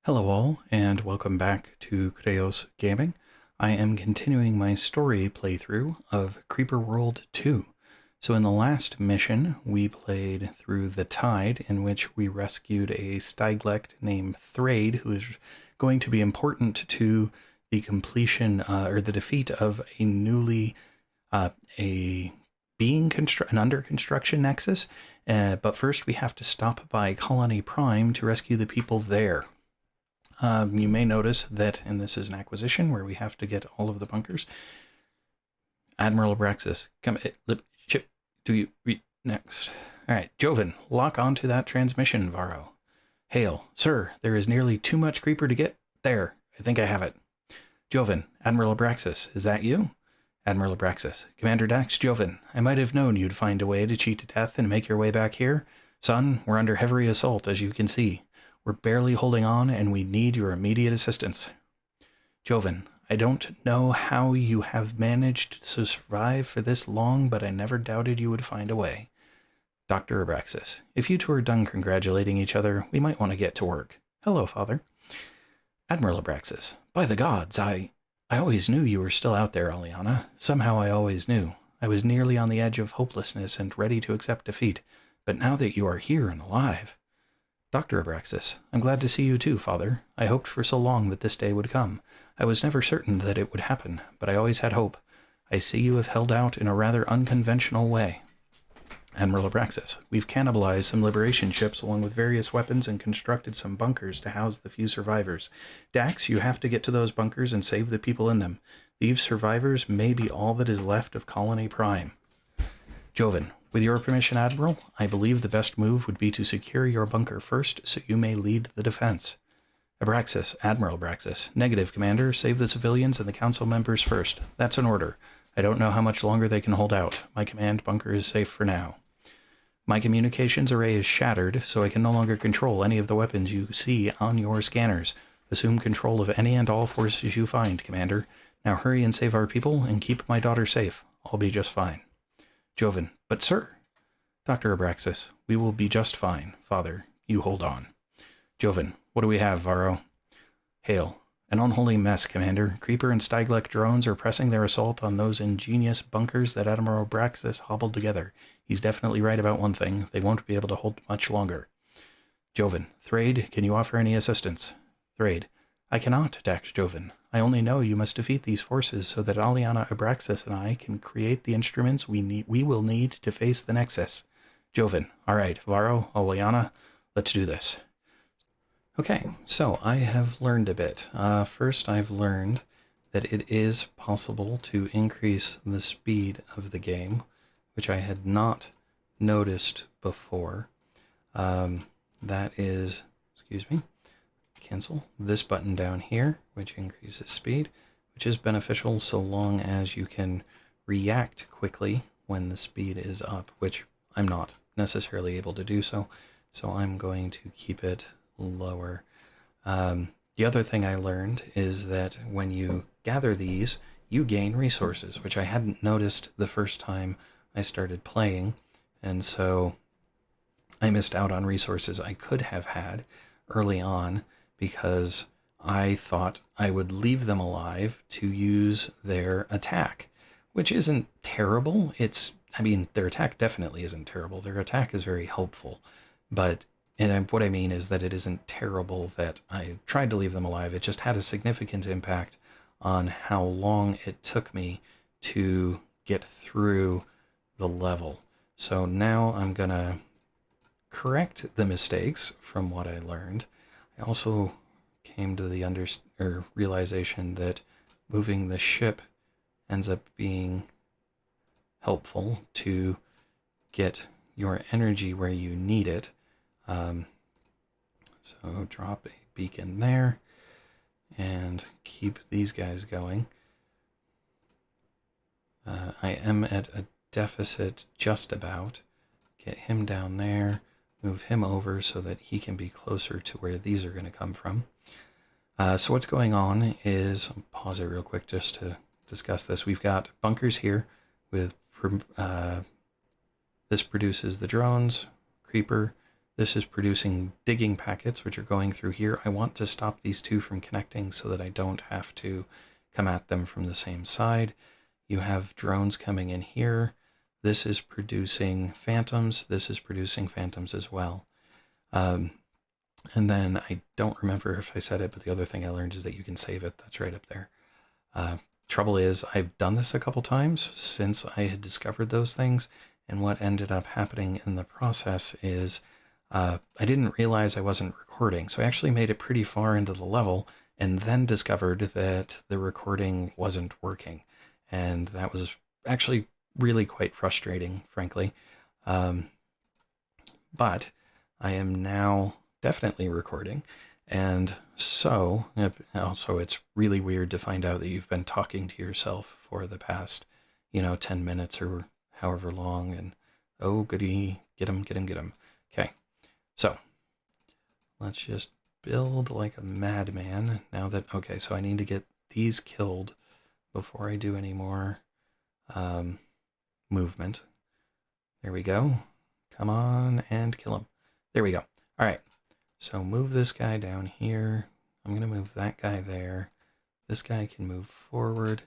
Hello all, and welcome back to Chreos Gaming. I am continuing my story playthrough of Creeper World 2. So in the last mission, we played through the Tide, in which we rescued a Styglecht named Thrade, who is going to be important to the completion, or the defeat of a newly, an under construction Nexus. But first we have to stop by ColonyPrime to rescue the people there. You may notice that, and this is an acquisition where we have to get all of the bunkers. Admiral Abraxis, come, ship, do you read next? All right, Joven, lock onto that transmission, Varro. Hail, sir, there is nearly too much creeper to get there. I think I have it. Joven, Admiral Abraxis, is that you? Admiral Abraxis, Commander Dax Joven, I might have known you'd find a way to cheat to death and make your way back here. Son, we're under heavy assault, as you can see. We're barely holding on, and we need your immediate assistance. Joven, I don't know how you have managed to survive for this long, but I never doubted you would find a way. Dr. Abraxis, if you two are done congratulating each other, we might want to get to work. Hello, Father. Admiral Abraxis, by the gods, I always knew you were still out there, Aliana. Somehow I always knew. I was nearly on the edge of hopelessness and ready to accept defeat, but now that you are here and alive... Dr. Abraxis, I'm glad to see you too, Father. I hoped for so long that this day would come. I was never certain that it would happen, but I always had hope. I see you have held out in a rather unconventional way. Admiral Abraxis, we've cannibalized some liberation ships along with various weapons and constructed some bunkers to house the few survivors. Dax, you have to get to those bunkers and save the people in them. These survivors may be all that is left of ColonyPrime. Joven, with your permission, Admiral, I believe the best move would be to secure your bunker first so you may lead the defense. Abraxis, Admiral Abraxis. Negative, Commander. Save the civilians and the council members first. That's an order. I don't know how much longer they can hold out. My command bunker is safe for now. My communications array is shattered, so I can no longer control any of the weapons you see on your scanners. Assume control of any and all forces you find, Commander. Now hurry and save our people and keep my daughter safe. I'll be just fine. Joven, but sir... Dr. Abraxis, we will be just fine. Father, you hold on. Joven, what do we have, Varro? Hail. An unholy mess, Commander. Creeper and Styglecht drones are pressing their assault on those ingenious bunkers that Admiral Abraxis hobbled together. He's definitely right about one thing. They won't be able to hold much longer. Joven, Thrade, can you offer any assistance? Thrade, I cannot, Dax Joven. I only know you must defeat these forces so that Aliana Abraxis and I can create the instruments we will need to face the Nexus. Joven, all right, Varro, Aliana, let's do this. Okay, so I have learned a bit. First, I've learned that it is possible to increase the speed of the game, which I had not noticed before. That is, excuse me, cancel this button down here, which increases speed, which is beneficial so long as you can react quickly when the speed is up, which I'm not necessarily able to do so I'm going to keep it lower. The other thing I learned is that when you gather these, you gain resources, which I hadn't noticed the first time I started playing, and so I missed out on resources I could have had early on because I thought I would leave them alive to use their attack, which isn't terrible. I mean, their attack definitely isn't terrible. Their attack is very helpful, but what I mean is that it isn't terrible that I tried to leave them alive. It just had a significant impact on how long it took me to get through the level. So now I'm gonna correct the mistakes from what I learned. I also came to the realization that moving the ship ends up being helpful to get your energy where you need it. So drop a beacon there and keep these guys going. I am at a deficit just about. Get him down there, move him over so that he can be closer to where these are going to come from. So what's going on is, I'll pause it real quick just to discuss this. We've got bunkers here with this produces the drones, Creeper, This is producing digging packets, which are going through here. I want to stop these two from connecting so that I don't have to come at them from the same side. You have drones coming in here. This is producing phantoms. This is producing phantoms as well. And then I don't remember if I said it, but the other thing I learned is that you can save it. That's right up there. Trouble is, I've done this a couple times since I had discovered those things, and what ended up happening in the process is I didn't realize I wasn't recording, so I actually made it pretty far into the level and then discovered that the recording wasn't working, and that was actually really quite frustrating, frankly. But I am now definitely recording, and so also it's really weird to find out that you've been talking to yourself for the past 10 minutes or however long, and oh goody, get him. Okay, so let's just build like a madman now that, okay, so I need to get these killed before I do any more movement. There we go. Come on and kill him. There we go. All right, so move this guy down here. I'm going to move that guy there. This guy can move forward.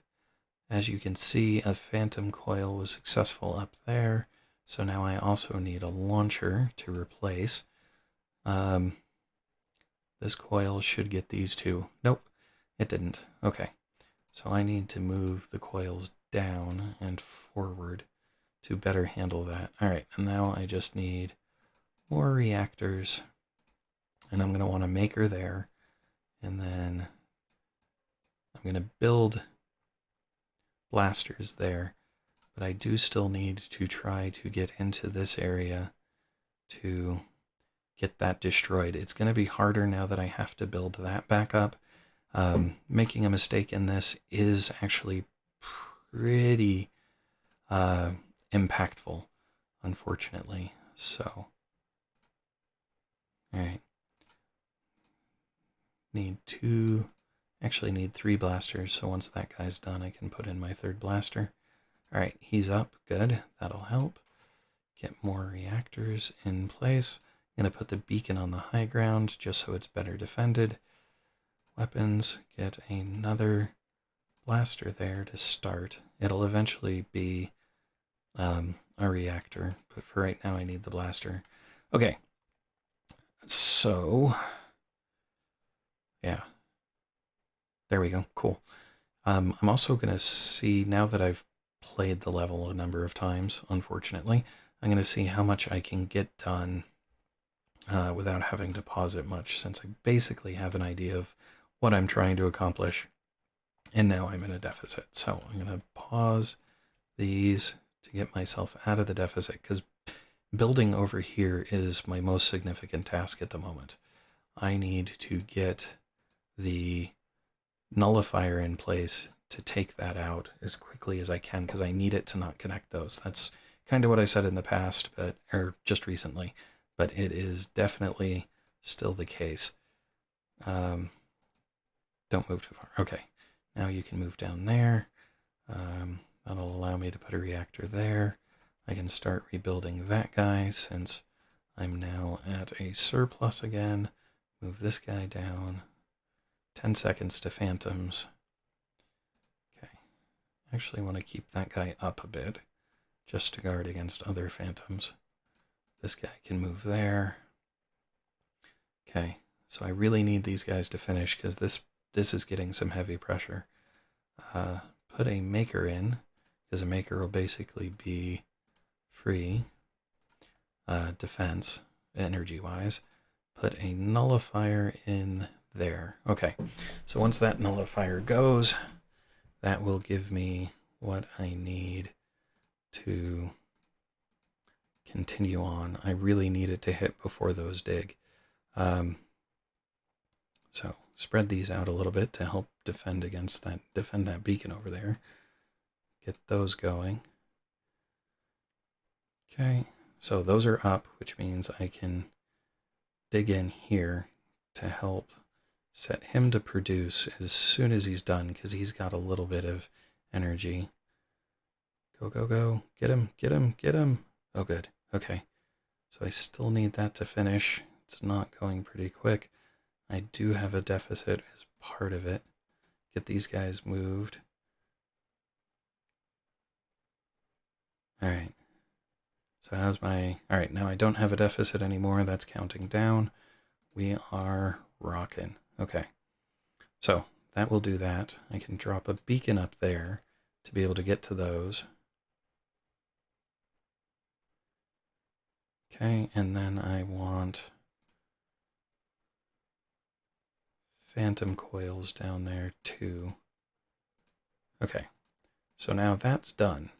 As you can see, a phantom coil was successful up there. So now I also need a launcher to replace. This coil should get these two. Nope, it didn't. Okay, so I need to move the coils down and forward to better handle that. All right, and now I just need more reactors, and I'm going to want a maker there, and then I'm going to build blasters there, but I do still need to try to get into this area to get that destroyed. It's going to be harder now that I have to build that back up. Making a mistake in this is actually pretty impactful, unfortunately. So, all right. Need three blasters, so once that guy's done, I can put in my third blaster. All right, he's up, good, that'll help. Get more reactors in place. I'm gonna put the beacon on the high ground just so it's better defended. Weapons, get another blaster there to start. It'll eventually be a reactor, but for right now I need the blaster. Okay, so yeah, there we go, cool. I'm also gonna see, now that I've played the level a number of times, unfortunately, I'm gonna see how much I can get done without having to pause it much, since I basically have an idea of what I'm trying to accomplish, and now I'm in a deficit. So I'm going to pause these to get myself out of the deficit, because building over here is my most significant task at the moment. I need to get the nullifier in place to take that out as quickly as I can, because I need it to not connect those. That's kind of what I said in the past, or just recently, but it is definitely still the case. Don't move too far. Okay, now you can move down there. That'll allow me to put a reactor there. I can start rebuilding that guy since I'm now at a surplus again. Move this guy down. 10 seconds to phantoms. Okay, actually want to keep that guy up a bit just to guard against other phantoms. This guy can move there. Okay, so I really need these guys to finish because this is getting some heavy pressure. Put a maker in, because a maker will basically be free defense, energy-wise. Put a nullifier in there. Okay, so once that nullifier goes, that will give me what I need to continue on. I really need it to hit before those dig. So spread these out a little bit to help defend that beacon over there. Get those going. Okay, so those are up, which means I can dig in here to help set him to produce as soon as he's done, because he's got a little bit of energy. Go, go, go. Get him, get him, get him. Oh, good. Okay. So I still need that to finish. It's not going pretty quick. I do have a deficit as part of it. Get these guys moved. All right. So how's my... All right, now I don't have a deficit anymore. That's counting down. We are rocking. Okay. So that will do that. I can drop a beacon up there to be able to get to those. Okay, and then I want phantom coils down there too. Okay, so now that's done.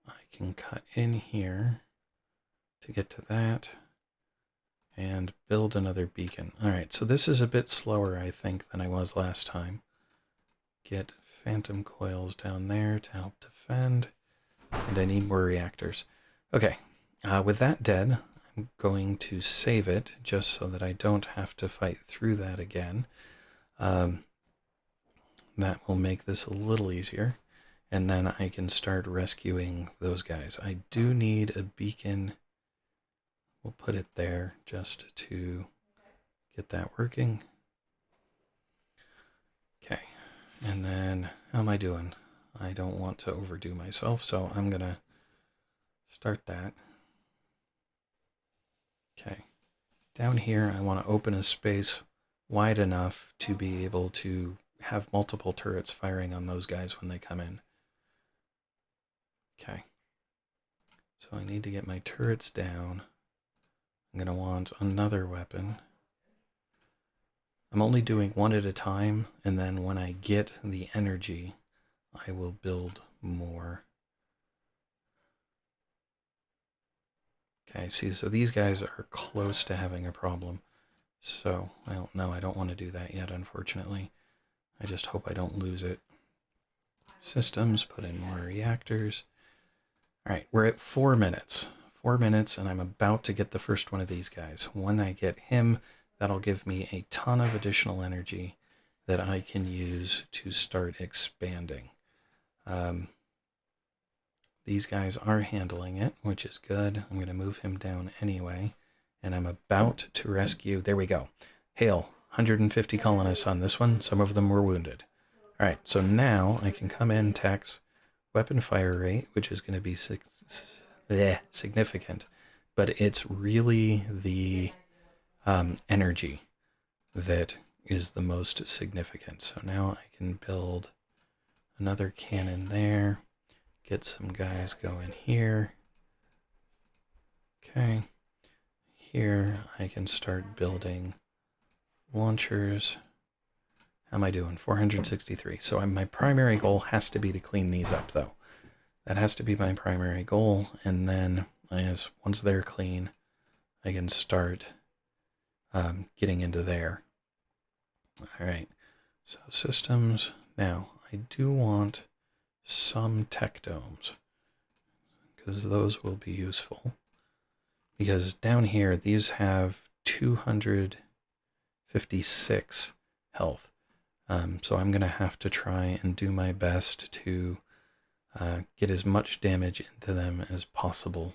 I can cut in here to get to that and build another beacon. All right, so this is a bit slower, I think, than I was last time. Get phantom coils down there to help defend, and I need more reactors. Okay, with that dead, I'm going to save it just so that I don't have to fight through that again. That will make this a little easier, and then I can start rescuing those guys. I do need a beacon. We'll put it there just to get that working. Okay, and then how am I doing? I don't want to overdo myself, so I'm gonna start that. Okay, down here I want to open a space wide enough to be able to have multiple turrets firing on those guys when they come in. Okay, so I need to get my turrets down. I'm going to want another weapon. I'm only doing one at a time, and then when I get the energy, I will build more. Okay, see, so these guys are close to having a problem. So, well, no, I don't want to do that yet, unfortunately. I just hope I don't lose it. Systems, put in more reactors. All right, we're at 4 minutes. 4 minutes, and I'm about to get the first one of these guys. When I get him, that'll give me a ton of additional energy that I can use to start expanding. These guys are handling it, which is good. I'm going to move him down anyway, and I'm about to rescue. There we go. Hail, 150 colonists on this one. Some of them were wounded. All right, so now I can come in, tax weapon fire rate, which is going to be significant, but it's really the energy that is the most significant. So now I can build another cannon there, get some guys going here. Okay, here I can start building launchers. How am I doing? 463. So my primary goal has to be to clean these up, though. That has to be my primary goal, and then once they're clean, I can start getting into there. All right, so systems. Now, I do want some tech domes, because those will be useful. Because down here, these have 256 health. So I'm going to have to try and do my best to get as much damage into them as possible,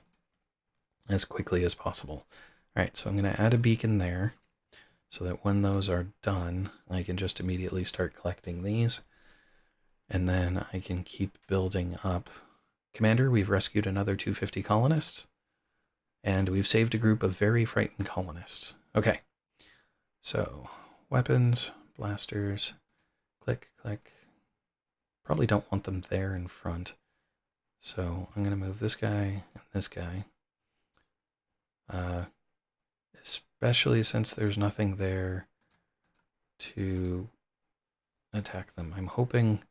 as quickly as possible. All right, so I'm going to add a beacon there, so that when those are done, I can just immediately start collecting these, and then I can keep building up. Commander, we've rescued another 250 colonists, and we've saved a group of very frightened colonists. Okay, so weapons, blasters, click, click. Probably don't want them there in front, so I'm going to move this guy and this guy. Especially since there's nothing there to attack them. I'm hoping...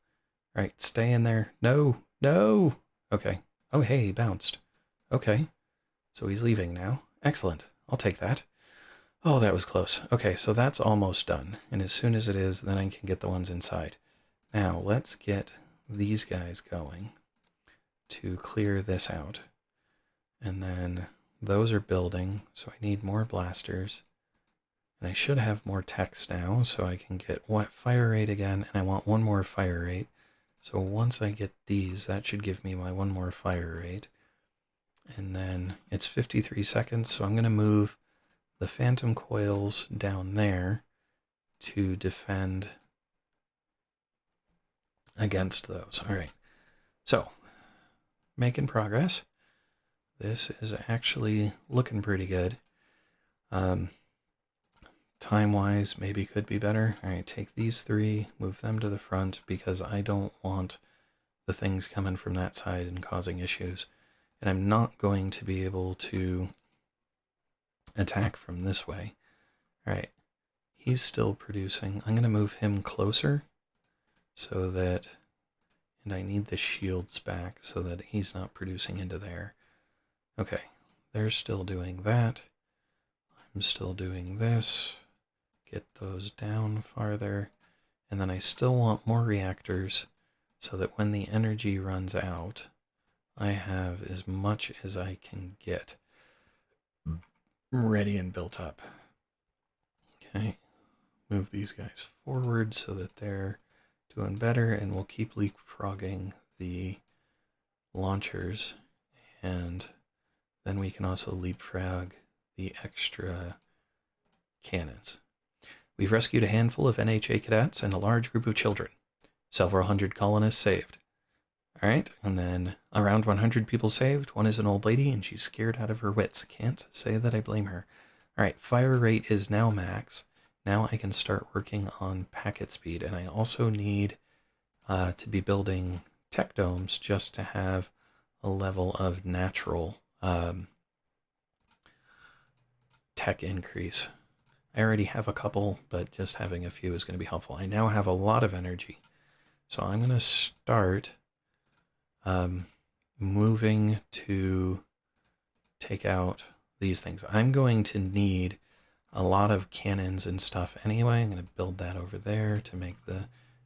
Right, stay in there. No, no! Okay. Oh, hey, he bounced. Okay, so he's leaving now. Excellent. I'll take that. Oh, that was close. Okay, so that's almost done. And as soon as it is, then I can get the ones inside. Now, let's get these guys going to clear this out. And then those are building, so I need more blasters. And I should have more techs now, so I can get fire rate again, and I want one more fire rate. So once I get these, that should give me my one more fire rate. And then it's 53 seconds, so I'm going to move the phantom coils down there to defend against those. All right, so making progress. This is actually looking pretty good. Time-wise, maybe could be better. All right, take these three, move them to the front, because I don't want the things coming from that side and causing issues. And I'm not going to be able to attack from this way. All right, he's still producing. I'm going to move him closer so that, and I need the shields back so that he's not producing into there. Okay, they're still doing that. I'm still doing this. Get those down farther. And then I still want more reactors so that when the energy runs out, I have as much as I can get ready and built up. Okay, move these guys forward so that they're doing better, and we'll keep leapfrogging the launchers, and then we can also leapfrog the extra cannons. We've rescued a handful of NHA cadets and a large group of children. Several hundred colonists saved. All right, and then around 100 people saved. One is an old lady, and she's scared out of her wits. Can't say that I blame her. All right, fire rate is now max. Now I can start working on packet speed, and I also need to be building tech domes just to have a level of natural tech increase. I already have a couple, but just having a few is going to be helpful. I now have a lot of energy, so I'm going to start moving to take out these things. I'm going to need a lot of cannons and stuff anyway. I'm going to build that over there to make the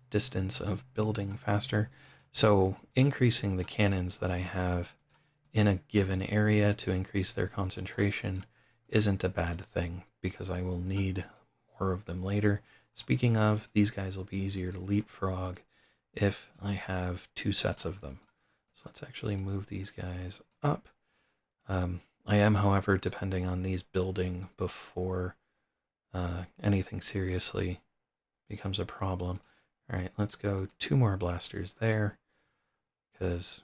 distance of building faster. So increasing the cannons that I have in a given area to increase their concentration isn't a bad thing, because I will need more of them later. Speaking of, these guys will be easier to leapfrog if I have 2 sets of them. So let's actually move these guys up. I am, however, depending on these building before anything seriously becomes a problem. All right, let's go 2 more blasters there, because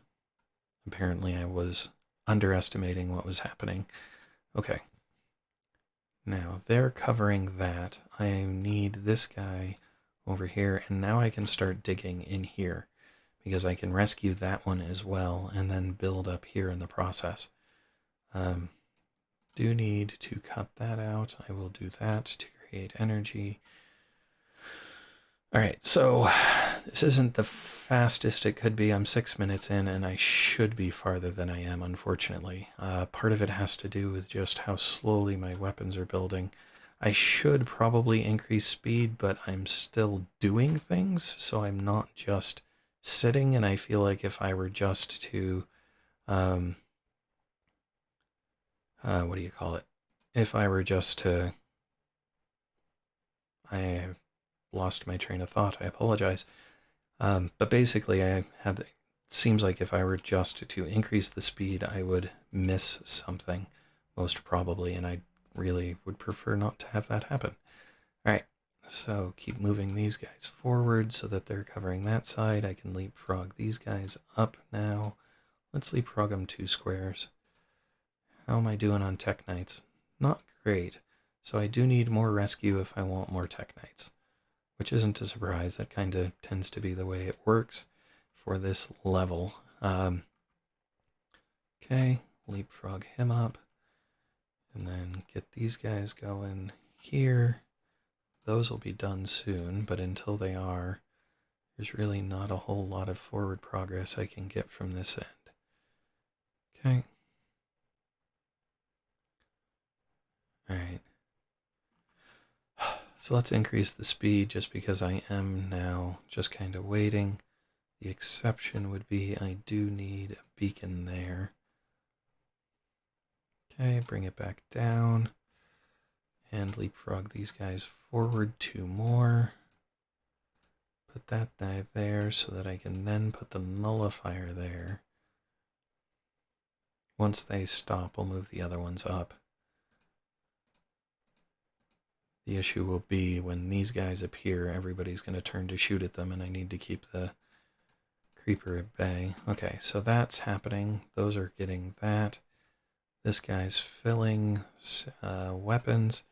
apparently I was underestimating what was happening. Okay. Now they're covering that. I need this guy over here, and now I can start digging in here, because I can rescue that one as well and then build up here in the process. Do need to cut that out. I will do that to create energy. All right, so this isn't the fastest it could be. I'm 6 minutes in, and I should be farther than I am, unfortunately. Part of it has to do with just how slowly my weapons are building. I should probably increase speed, but I'm still doing things, so I'm not just sitting, and I feel like if I were just to, what do you call it? If I were just to, I lost my train of thought, I apologize. But basically, seems like if I were just to increase the speed, I would miss something, most probably, and I really would prefer not to have that happen. All right, so keep moving these guys forward so that they're covering that side. I can leapfrog these guys up now. Let's leapfrog them 2 squares. How am I doing on Tech Knights? Not great. So I do need more rescue if I want more Tech Knights, which isn't a surprise. That kind of tends to be the way it works for this level. Okay, leapfrog him up, and then get these guys going here. Those will be done soon, but until they are, there's really not a whole lot of forward progress I can get from this end. Okay. All right. So let's increase the speed, just because I am now just kind of waiting. The exception would be I do need a beacon there. Okay, bring it back down and leapfrog these guys forward 2 more. Put that guy there so that I can then put the nullifier there. once they stop, we'll move the other ones up. The issue will be when these guys appear, everybody's going to turn to shoot at them, and I need to keep the creeper at bay. Okay, so that's happening. Those are getting that. This guy's filling weapons.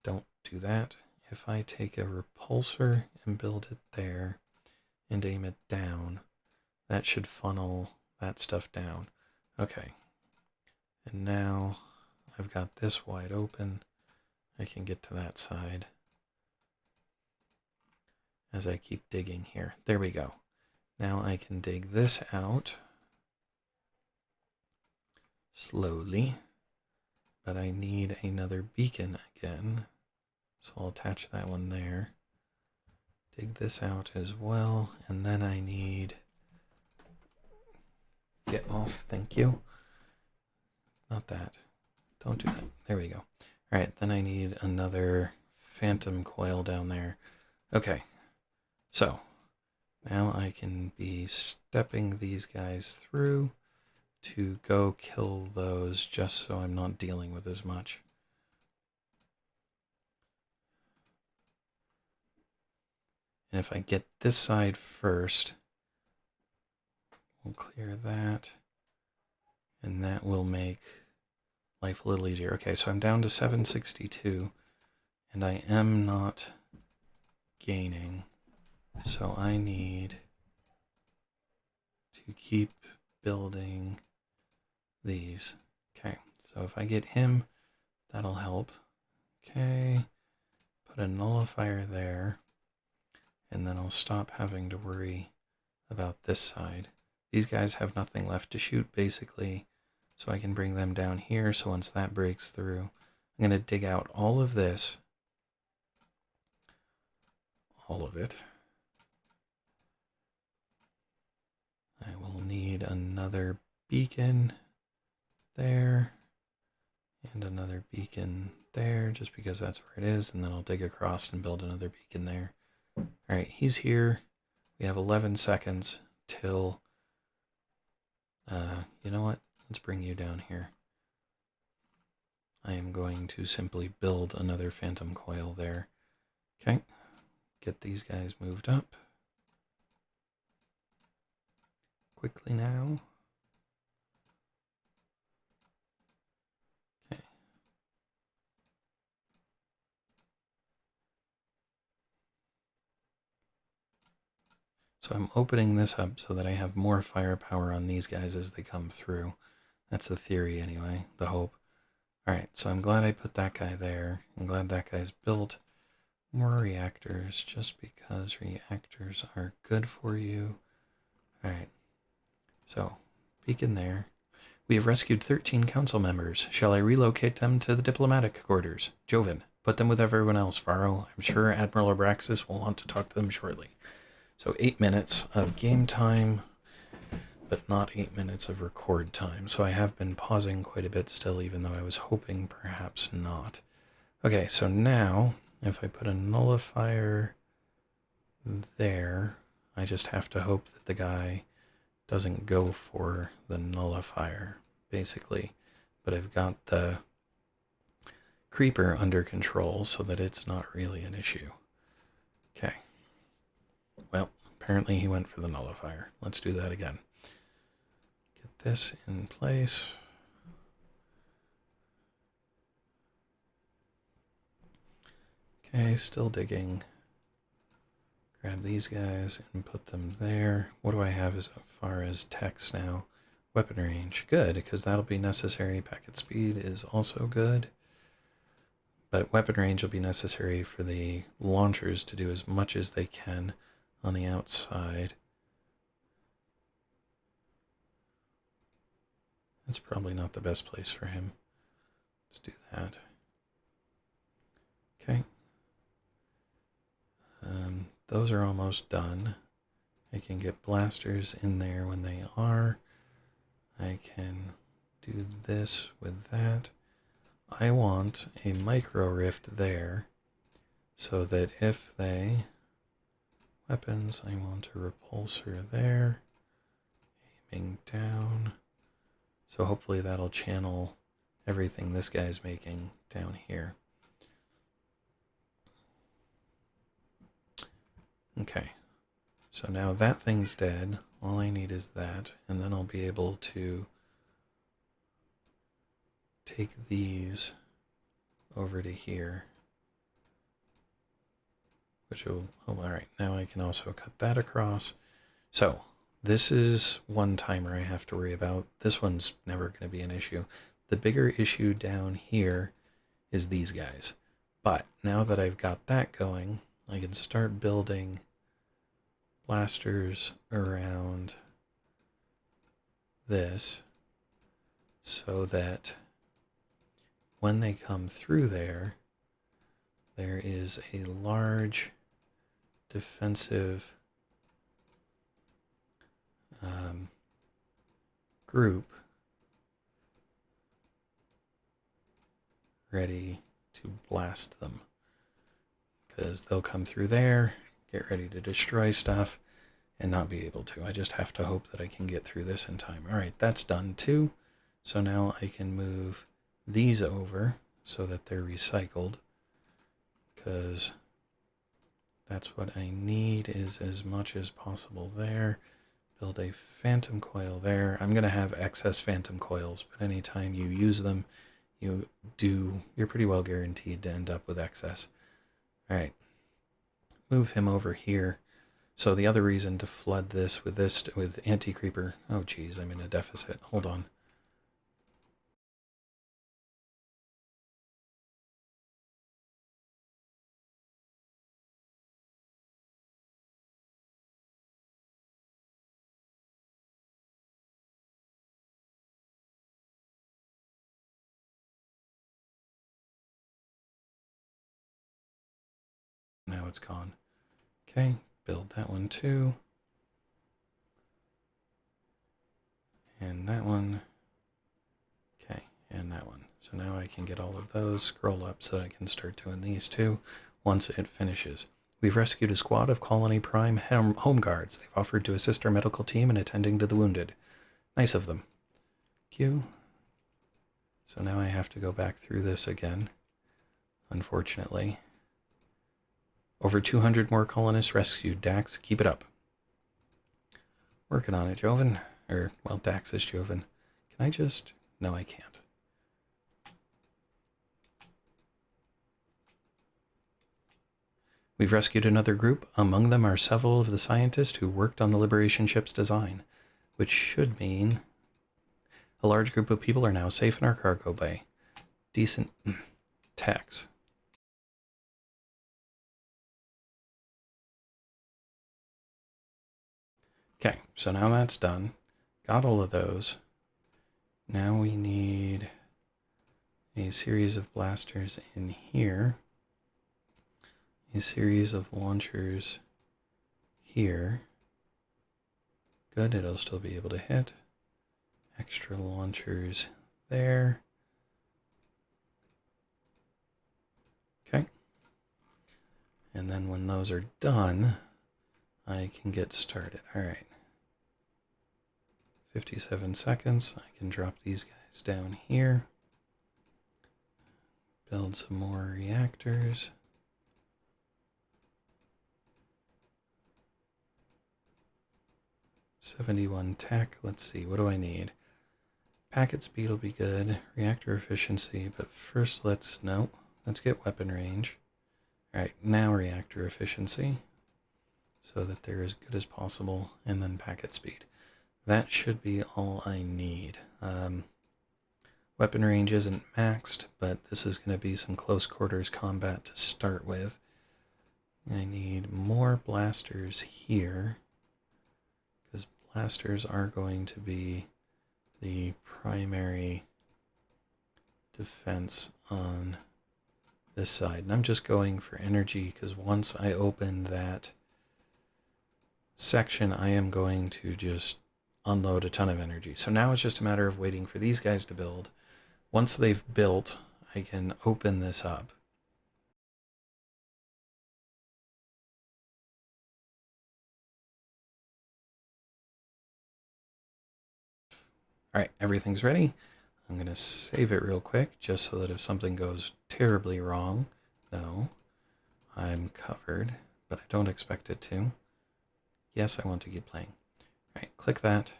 Don't do that. If I take a repulsor and build it there and aim it down, that should funnel that stuff down. Okay. And now I've got this wide open. I can get to that side as I keep digging here. There we go. Now I can dig this out slowly, but I need another beacon again. So I'll attach that one there. Dig this out as well, and then I need... Get off, thank you. Not that. Don't do that. There we go. Alright, then I need another phantom coil down there. Okay, so now I can be stepping these guys through to go kill those just so I'm not dealing with as much. And if I get this side first, we'll clear that, and that will make life a little easier. Okay, so I'm down to 762, and I am not gaining, so I need to keep building these. Okay, so if I get him, that'll help. Okay, put a nullifier there, and then I'll stop having to worry about this side. These guys have nothing left to shoot, basically, so I can bring them down here. So once that breaks through, I'm going to dig out all of this. All of it. I will need another beacon there, and another beacon there, just because that's where it is, and then I'll dig across and build another beacon there. Alright, he's here. We have 11 seconds till... you know what? Let's bring you down here. I am going to simply build another phantom coil there. Okay, get these guys moved up. Quickly now. Okay. So I'm opening this up so that I have more firepower on these guys as they come through. That's the theory anyway, the hope. Alright, so I'm glad I put that guy there. I'm glad that guy's built more reactors, just because reactors are good for you. Alright, so beacon there. We have rescued 13 council members. Shall I relocate them to the diplomatic quarters? Joven, put them with everyone else, Faro. I'm sure Admiral Abraxis will want to talk to them shortly. So 8 minutes of game time, but not 8 minutes of record time. So I have been pausing quite a bit still, even though I was hoping perhaps not. Okay, so now, if I put a nullifier there, I just have to hope that the guy doesn't go for the nullifier, basically. But I've got the creeper under control so that it's not really an issue. Okay. Well, apparently he went for the nullifier. Let's do that again. Get this in place. Okay, still digging. Grab these guys and put them there. What do I have as far as techs now? Weapon range. Good, because that'll be necessary. Packet speed is also good. But weapon range will be necessary for the launchers to do as much as they can on the outside. That's probably not the best place for him. Let's do that. Okay. Those are almost done. I can get blasters in there when they are. I can do this with that. I want a micro rift there so that if they... Weapons, I want a repulsor there. Aiming down So hopefully that'll channel everything this guy's making down here. Okay, so now that thing's dead. All I need is that, and then I'll be able to take these over to here, which will, oh, all right, now I can also cut that across. So this is one timer I have to worry about. This one's never going to be an issue. The bigger issue down here is these guys. But now that I've got that going, I can start building blasters around this so that when they come through there, there is a large defensive group ready to blast them, because they'll come through there, get ready to destroy stuff, and not be able to. I just have to hope that I can get through this in time. All right, that's done too. So now I can move these over so that they're recycled, because that's what I need, is as much as possible there. Build a phantom coil there. I'm going to have excess phantom coils, but anytime you use them, you're pretty well guaranteed to end up with excess. All right, move him over here. So the other reason to flood this with anti-creeper, oh geez, I'm in a deficit. Hold on. Now it's gone. Okay, build that one too. And that one. Okay, and that one. So now I can get all of those, scroll up so I can start doing these two once it finishes. We've rescued a squad of ColonyPrime home guards. They've offered to assist our medical team in attending to the wounded. Nice of them. Q. So now I have to go back through this again, unfortunately. Over 200 more colonists rescued. Dax, keep it up. Working on it, Joven. Well, Dax is Joven. Can I just... No, I can't. We've rescued another group. Among them are several of the scientists who worked on the Liberation ship's design, which should mean a large group of people are now safe in our cargo bay. Decent tax. Okay, so now that's done. Got all of those. Now we need a series of blasters in here. A series of launchers here. Good, it'll still be able to hit. Extra launchers there. Okay. And then when those are done, I can get started. All right. 57 seconds. I can drop these guys down here. Build some more reactors. $71 tech. Let's see, what do I need? Packet speed will be good. Reactor efficiency, but first let's get weapon range. All right, now reactor efficiency, so that they're as good as possible, and then packet speed. That should be all I need. Weapon range isn't maxed, but this is going to be some close quarters combat to start with. I need more blasters here, because blasters are going to be the primary defense on this side. And I'm just going for energy, because once I open that section, I am going to just unload a ton of energy. So now it's just a matter of waiting for these guys to build. Once they've built, I can open this up. Alright, everything's ready. I'm going to save it real quick, just so that if something goes terribly wrong, no, I'm covered, but I don't expect it to. Yes, I want to keep playing. Alright, click that,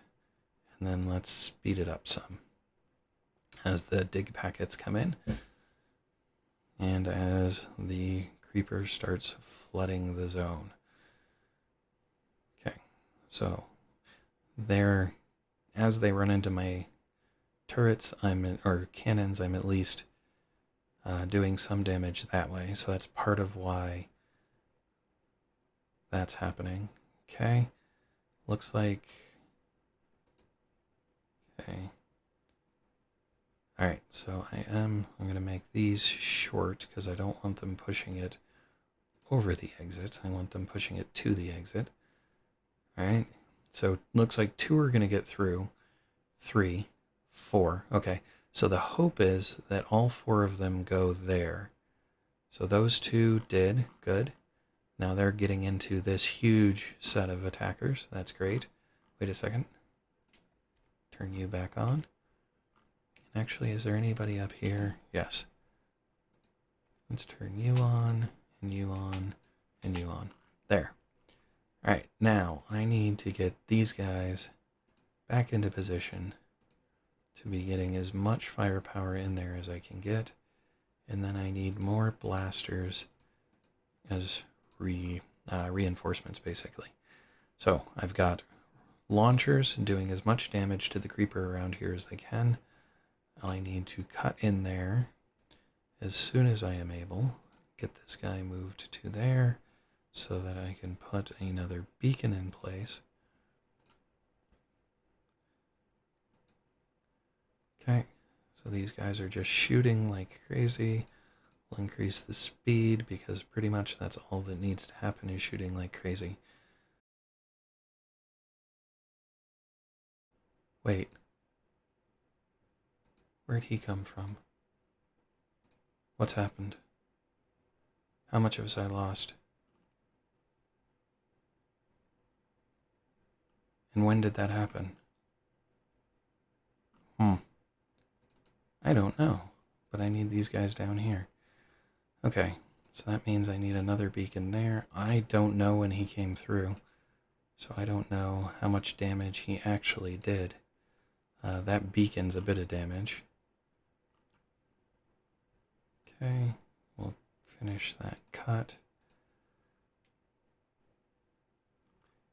and then let's speed it up some as the dig packets come in, and as the creeper starts flooding the zone. Okay, so as they run into my turrets, or cannons, I'm at least doing some damage that way, so that's part of why that's happening. Okay, looks like, okay. Alright, so I'm going to make these short because I don't want them pushing it over the exit. I want them pushing it to the exit. Alright, so looks like 2 are going to get through. 3, 4. Okay, so the hope is that all 4 of them go there. So those 2 did. Good. Now they're getting into this huge set of attackers. That's great. Wait a second. Turn you back on. Actually, is there anybody up here? Yes. Let's turn you on, and you on, and you on. There. Alright, now I need to get these guys back into position to be getting as much firepower in there as I can get. And then I need more blasters as reinforcements, basically. So I've got launchers doing as much damage to the creeper around here as they can. I need to cut in there as soon as I am able. Get this guy moved to there so that I can put another beacon in place. Okay, so these guys are just shooting like crazy. We'll increase the speed because pretty much that's all that needs to happen is shooting like crazy. Wait. Where'd he come from? What's happened? How much have I lost? And when did that happen? I don't know, but I need these guys down here. Okay, so that means I need another beacon there. I don't know when he came through, so I don't know how much damage he actually did. That beacon's a bit of damage. Okay, we'll finish that cut.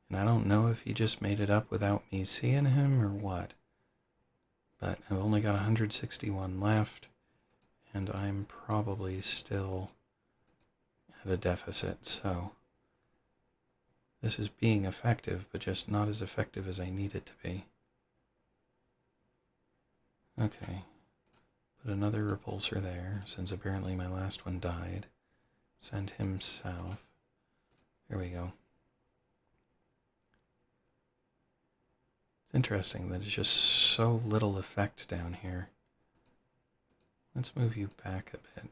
And I don't know if he just made it up without me seeing him or what. But I've only got 161 left, and I'm probably still at a deficit, so this is being effective, but just not as effective as I need it to be. Okay, put another repulsor there, since apparently my last one died. Send him south. There we go. It's interesting that it's just so little effect down here. Let's move you back a bit.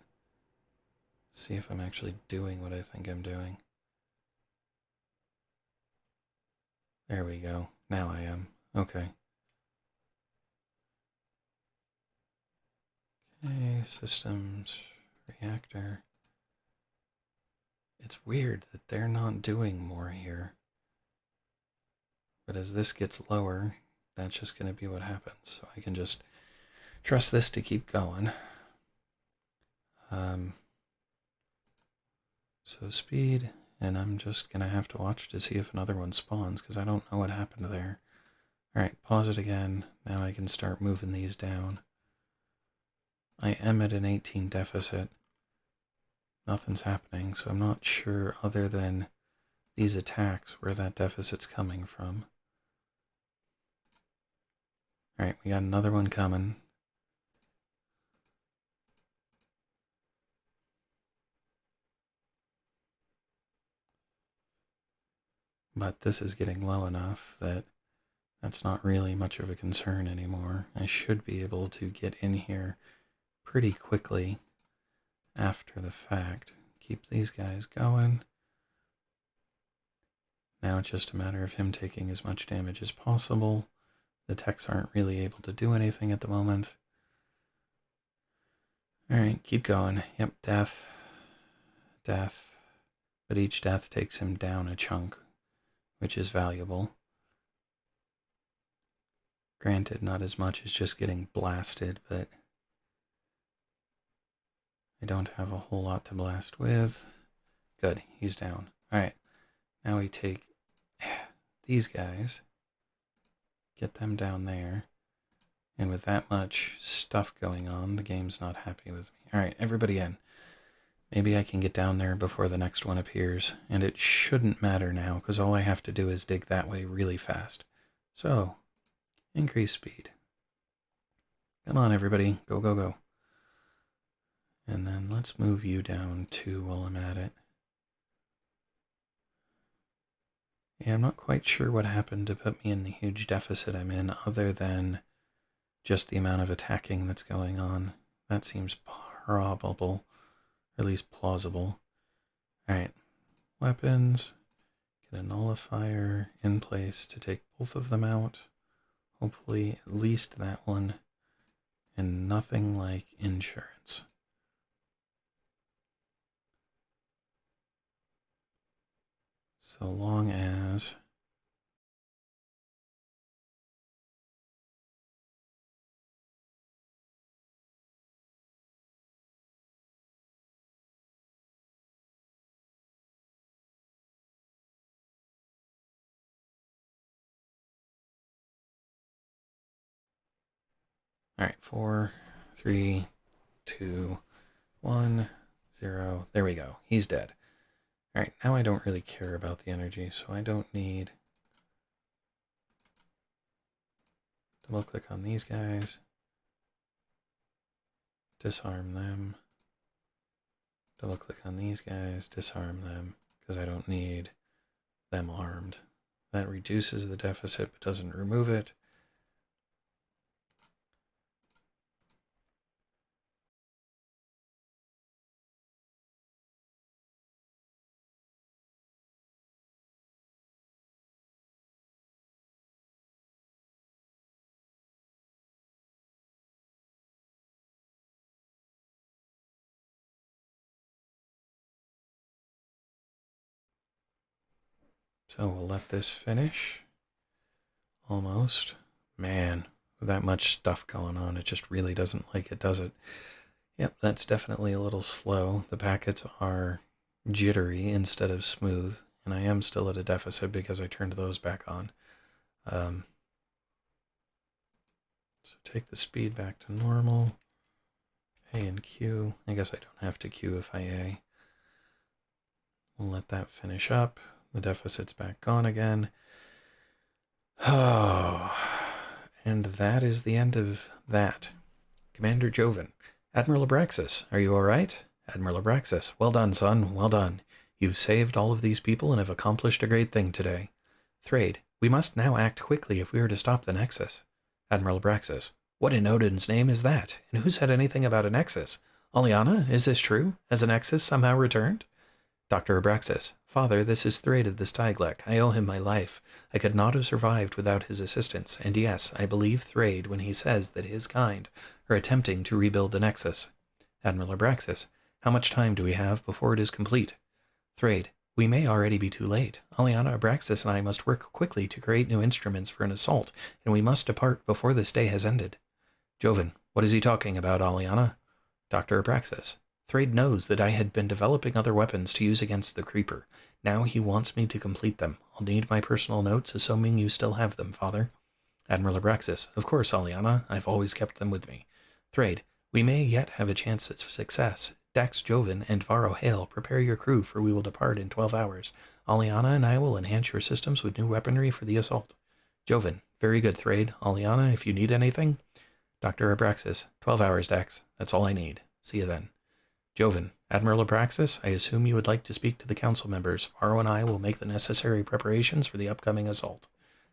See if I'm actually doing what I think I'm doing. There we go. Now I am. Okay. Okay, systems, reactor. It's weird that they're not doing more here. But as this gets lower, that's just going to be what happens. So I can just trust this to keep going. So speed, and I'm just going to have to watch to see if another one spawns, because I don't know what happened there. Alright, pause it again. Now I can start moving these down. I am at an 18 deficit. Nothing's happening, so I'm not sure other than these attacks where that deficit's coming from. Alright, we got another one coming. But this is getting low enough that that's not really much of a concern anymore. I should be able to get in here pretty quickly after the fact. Keep these guys going. Now it's just a matter of him taking as much damage as possible. The techs aren't really able to do anything at the moment. Alright, keep going. Yep, death. Death. But each death takes him down a chunk, which is valuable. Granted, not as much as just getting blasted, but I don't have a whole lot to blast with. Good, he's down. Alright, now we take these guys, get them down there, and with that much stuff going on, the game's not happy with me. Alright, everybody in. Maybe I can get down there before the next one appears, and it shouldn't matter now, because all I have to do is dig that way really fast. So, increase speed. Come on, everybody. Go, go, go. And then let's move you down too while I'm at it. Yeah, I'm not quite sure what happened to put me in the huge deficit I'm in, other than just the amount of attacking that's going on. That seems probable, or at least plausible. Alright, weapons. Get a nullifier in place to take both of them out. Hopefully at least that one. And nothing like insurance. So long as... Alright, 4, 3, 2, 1, 0. There we go. He's dead. Alright, now I don't really care about the energy, so I don't need... Double click on these guys. Disarm them. Double click on these guys, disarm them, because I don't need them armed. That reduces the deficit but doesn't remove it. So we'll let this finish. Almost. Man, with that much stuff going on, it just really doesn't like it, does it? Yep, that's definitely a little slow. The packets are jittery instead of smooth, and I am still at a deficit because I turned those back on. So take the speed back to normal. A and Q. I guess I don't have to Q if I A. We'll let that finish up. The deficit's back on again. Oh, and that is the end of that. Commander Joven. Admiral Abraxis, are you all right? Admiral Abraxis, well done, son, well done. You've saved all of these people and have accomplished a great thing today. Thrade, we must now act quickly if we are to stop the Nexus. Admiral Abraxis, what in Odin's name is that? And who said anything about a Nexus? Aliana, is this true? Has a Nexus somehow returned? Dr. Abraxis, Father, this is Thrade of the Styglac. I owe him my life. I could not have survived without his assistance, and yes, I believe Thrade when he says that his kind are attempting to rebuild the Nexus. Admiral Abraxis, how much time do we have before it is complete? Thrade, we may already be too late. Aliana, Abraxis, and I must work quickly to create new instruments for an assault, and we must depart before this day has ended. Joven, what is he talking about, Aliana? Dr. Abraxis, Thrade knows that I had been developing other weapons to use against the Creeper. Now he wants me to complete them. I'll need my personal notes, assuming you still have them, Father. Admiral Abraxis, of course, Aliana. I've always kept them with me. Thrade, we may yet have a chance at success. Dax Joven and Varo Hale, prepare your crew, for we will depart in 12 hours. Aliana and I will enhance your systems with new weaponry for the assault. Joven, very good, Thrade. Aliana, if you need anything. Dr. Abraxis, 12 hours, Dax. That's all I need. See you then. Joven, Admiral Abraxis, I assume you would like to speak to the council members. Varo and I will make the necessary preparations for the upcoming assault.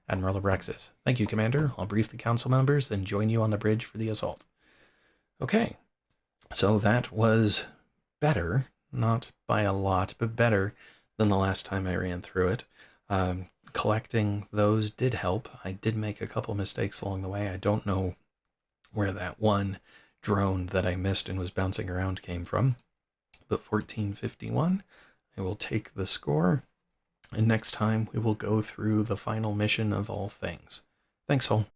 Admiral Abraxis, thank you, Commander. I'll brief the council members, then join you on the bridge for the assault. Okay, so that was better, not by a lot, but better than the last time I ran through it. collecting those did help. I did make a couple mistakes along the way. I don't know where that one drone that I missed and was bouncing around came from, but 1451, I will take the score, and next time we will go through the final mission of all things. Thanks all.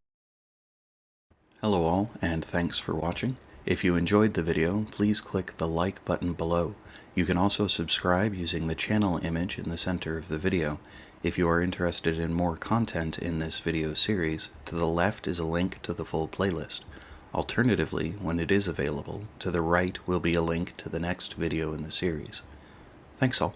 Hello all, and thanks for watching. If you enjoyed the video, please click the like button below. You can also subscribe using the channel image in the center of the video. If you are interested in more content in this video series, to the left is a link to the full playlist. Alternatively, when it is available, to the right will be a link to the next video in the series. Thanks all.